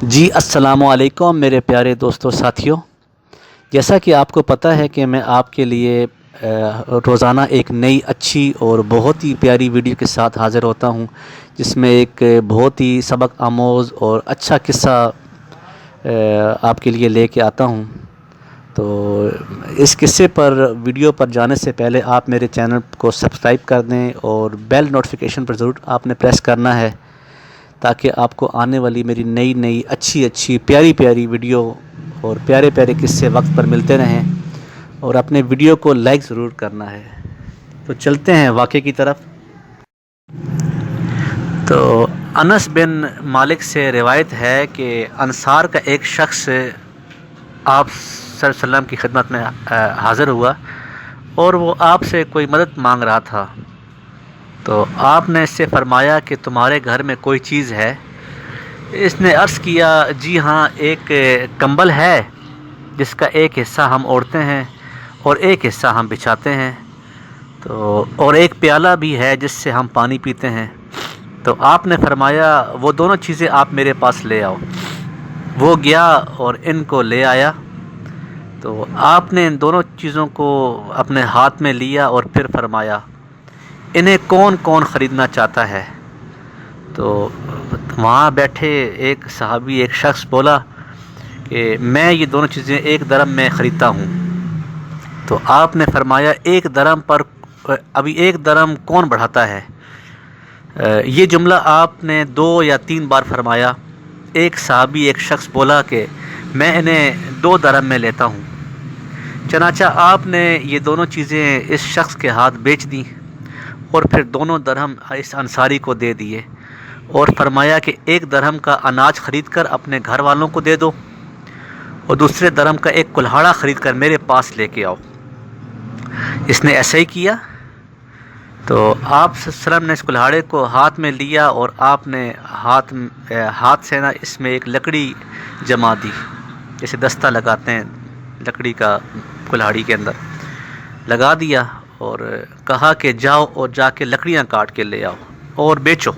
جی السلام علیکم میرے پیارے دوستوں ساتھیوں، جیسا کہ آپ کو پتہ ہے کہ میں آپ کے لیے روزانہ ایک نئی اچھی اور بہت ہی پیاری ویڈیو کے ساتھ حاضر ہوتا ہوں، جس میں ایک بہت ہی سبق آموز اور اچھا قصہ آپ کے لیے لے کے آتا ہوں۔ تو اس قصے پر ویڈیو پر جانے سے پہلے آپ میرے چینل کو سبسکرائب کر دیں اور بیل نوٹیفیکیشن پر ضرور آپ نے پریس کرنا ہے، تاکہ آپ کو آنے والی میری نئی اچھی پیاری ویڈیو اور پیارے قصے وقت پر ملتے رہیں، اور اپنے ویڈیو کو لائک ضرور کرنا ہے۔ تو چلتے ہیں واقعے کی طرف۔ تو انس بن مالک سے روایت ہے کہ انصار کا ایک شخص آپ صلی اللہ علیہ وسلم کی خدمت میں حاضر ہوا اور وہ آپ سے کوئی مدد مانگ رہا تھا۔ تو آپ نے اس سے فرمایا کہ تمہارے گھر میں کوئی چیز ہے؟ اس نے عرض کیا، جی ہاں، ایک کمبل ہے جس کا ایک حصہ ہم اوڑھتے ہیں اور ایک حصہ ہم بچھاتے ہیں، اور ایک پیالہ بھی ہے جس سے ہم پانی پیتے ہیں۔ تو آپ نے فرمایا، وہ دونوں چیزیں آپ میرے پاس لے آؤ۔ وہ گیا اور ان کو لے آیا۔ تو آپ نے ان دونوں چیزوں کو اپنے ہاتھ میں لیا اور پھر فرمایا، انہیں کون کون خریدنا چاہتا ہے؟ تو وہاں بیٹھے ایک صحابی، ایک شخص بولا کہ میں یہ دونوں چیزیں 1 درہم میں خریدتا ہوں۔ تو آپ نے فرمایا، 1 درہم پر ابھی 1 درہم کون بڑھاتا ہے؟ یہ جملہ آپ نے 2 یا 3 بار فرمایا۔ ایک صحابی، ایک شخص بولا کہ میں انہیں 2 درہم میں لیتا ہوں۔ چنانچہ آپ نے یہ دونوں چیزیں اس شخص کے ہاتھ بیچ دیں اور پھر 2 درہم اس انصاری کو دے دیے، اور فرمایا کہ 1 درہم کا اناج خرید کر اپنے گھر والوں کو دے دو، اور دوسرے درہم کا ایک کلہاڑا خرید کر میرے پاس لے کے آؤ۔ اس نے ایسا ہی کیا۔ تو آپ صلی اللہ علیہ وسلم نے اس کلہاڑے کو ہاتھ میں لیا اور آپ نے ہاتھ سے اس میں ایک لکڑی جما دی، جیسے دستہ لگاتے ہیں لکڑی کا، کلہاڑی کے اندر لگا دیا، اور کہا کہ جاؤ اور جا کے لکڑیاں کاٹ کے لے آؤ اور بیچو،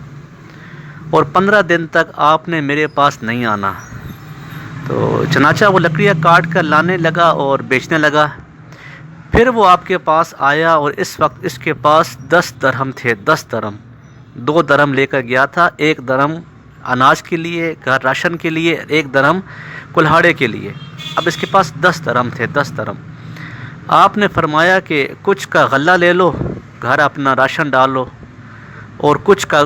اور 15 دن تک آپ نے میرے پاس نہیں آنا۔ تو چنانچہ وہ لکڑیاں کاٹ کر لانے لگا اور بیچنے لگا۔ پھر وہ آپ کے پاس آیا اور اس وقت اس کے پاس 10 درہم تھے، 10 درہم۔ 2 درہم لے کر گیا تھا، 1 درہم اناج کے لیے، گھر راشن کے لیے، 1 درہم کلہاڑے کے لیے۔ اب اس کے پاس 10 درہم تھے، 10 درہم۔ آپ نے فرمایا کہ کچھ کا غلہ لے لو، گھر اپنا راشن ڈالو، اور کچھ کا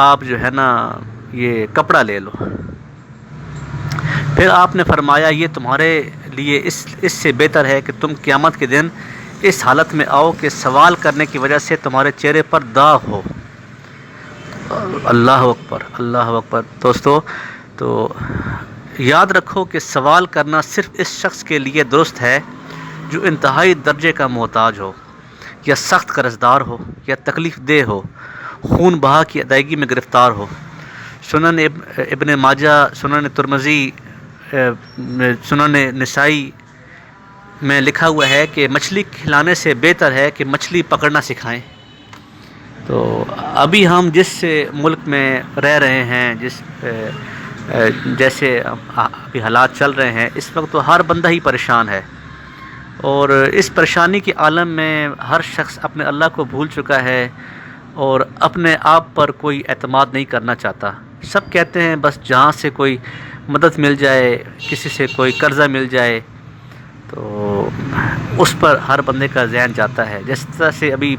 آپ جو ہے نا یہ کپڑا لے لو۔ پھر آپ نے فرمایا، یہ تمہارے لیے اس سے بہتر ہے کہ تم قیامت کے دن اس حالت میں آؤ کہ سوال کرنے کی وجہ سے تمہارے چہرے پر داغ ہو۔ اللہ اکبر، اللہ اکبر۔ دوستو، تو یاد رکھو کہ سوال کرنا صرف اس شخص کے لیے درست ہے جو انتہائی درجے کا محتاج ہو، یا سخت قرض دار ہو، یا تکلیف دہ ہو، خون بہا کی ادائیگی میں گرفتار ہو۔ سنن ابن ماجہ، سنن ترمذی، سنن نسائی میں لکھا ہوا ہے کہ مچھلی کھلانے سے بہتر ہے کہ مچھلی پکڑنا سکھائیں۔ تو ابھی ہم جس ملک میں رہ رہے ہیں، جیسے ابھی حالات چل رہے ہیں اس وقت، تو ہر بندہ ہی پریشان ہے، اور اس پریشانی کے عالم میں ہر شخص اپنے اللہ کو بھول چکا ہے اور اپنے آپ پر کوئی اعتماد نہیں کرنا چاہتا۔ سب کہتے ہیں بس جہاں سے کوئی مدد مل جائے، کسی سے کوئی قرضہ مل جائے، تو اس پر ہر بندے کا ذہن جاتا ہے۔ جس طرح سے ابھی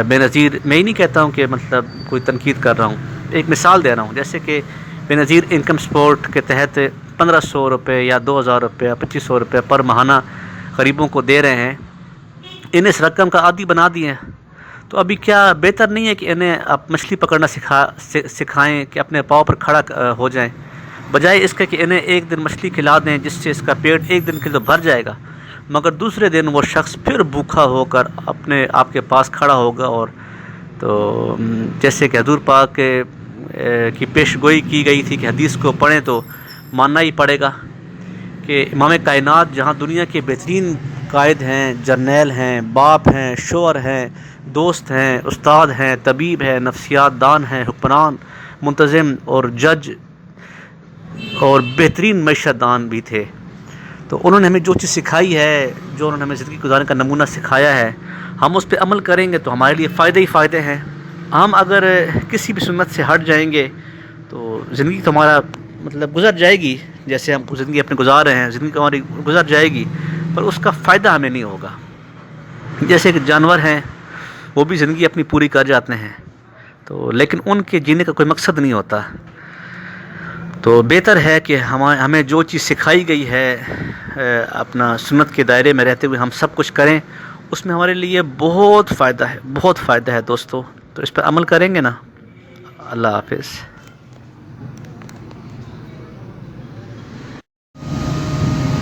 بے نظیر، میں ہی نہیں کہتا ہوں کہ مطلب کوئی تنقید کر رہا ہوں، ایک مثال دے رہا ہوں، جیسے کہ بے نظیر انکم سپورٹ کے تحت 1500 روپے یا 2000 روپے یا 2500 روپے پر ماہانہ غریبوں کو دے رہے ہیں، انہیں اس رقم کا عادی بنا دیے ہیں۔ تو ابھی کیا بہتر نہیں ہے کہ انہیں آپ مچھلی پکڑنا سکھائیں کہ اپنے پاؤں پر کھڑا ہو جائیں، بجائے اس کے کہ انہیں 1 دن مچھلی کھلا دیں جس سے اس کا پیٹ 1 دن کے لیے بھر جائے گا، مگر دوسرے دن وہ شخص پھر بھوکا ہو کر اپنے آپ کے پاس کھڑا ہوگا۔ اور تو جیسے کہ حضور پاک کی پیش گوئی کی گئی تھی کہ حدیث کو پڑھیں تو ماننا ہی پڑے گا کہ امام کائنات جہاں دنیا کے بہترین قائد ہیں، جرنیل ہیں، باپ ہیں، شوہر ہیں، دوست ہیں، استاد ہیں، طبیب ہیں، نفسیات دان ہیں، حکمران، منتظم اور جج اور بہترین معیشت دان بھی تھے. تو انہوں نے ہمیں جو چیز سکھائی ہے، جو انہوں نے ہمیں زندگی گزارنے کا نمونہ سکھایا ہے، ہم اس پہ عمل کریں گے تو ہمارے لیے فائدے ہی فائدے ہیں. ہم اگر کسی بھی سنت سے ہٹ جائیں گے تو زندگی تو ہمارا مطلب گزر جائے گی، جیسے ہم زندگی اپنے گزار رہے ہیں، زندگی ہماری گزر جائے گی، پر اس کا فائدہ ہمیں نہیں ہوگا. جیسے کہ جانور ہیں، وہ بھی زندگی اپنی پوری کر جاتے ہیں، تو لیکن ان کے جینے کا کوئی مقصد نہیں ہوتا. تو بہتر ہے کہ ہمیں جو چیز سکھائی گئی ہے اپنا سنت کے دائرے میں رہتے ہوئے ہم سب کچھ کریں. اس میں ہمارے لیے بہت فائدہ ہے، بہت فائدہ ہے دوستو. تو اس پر عمل کریں گے نا. اللہ حافظ.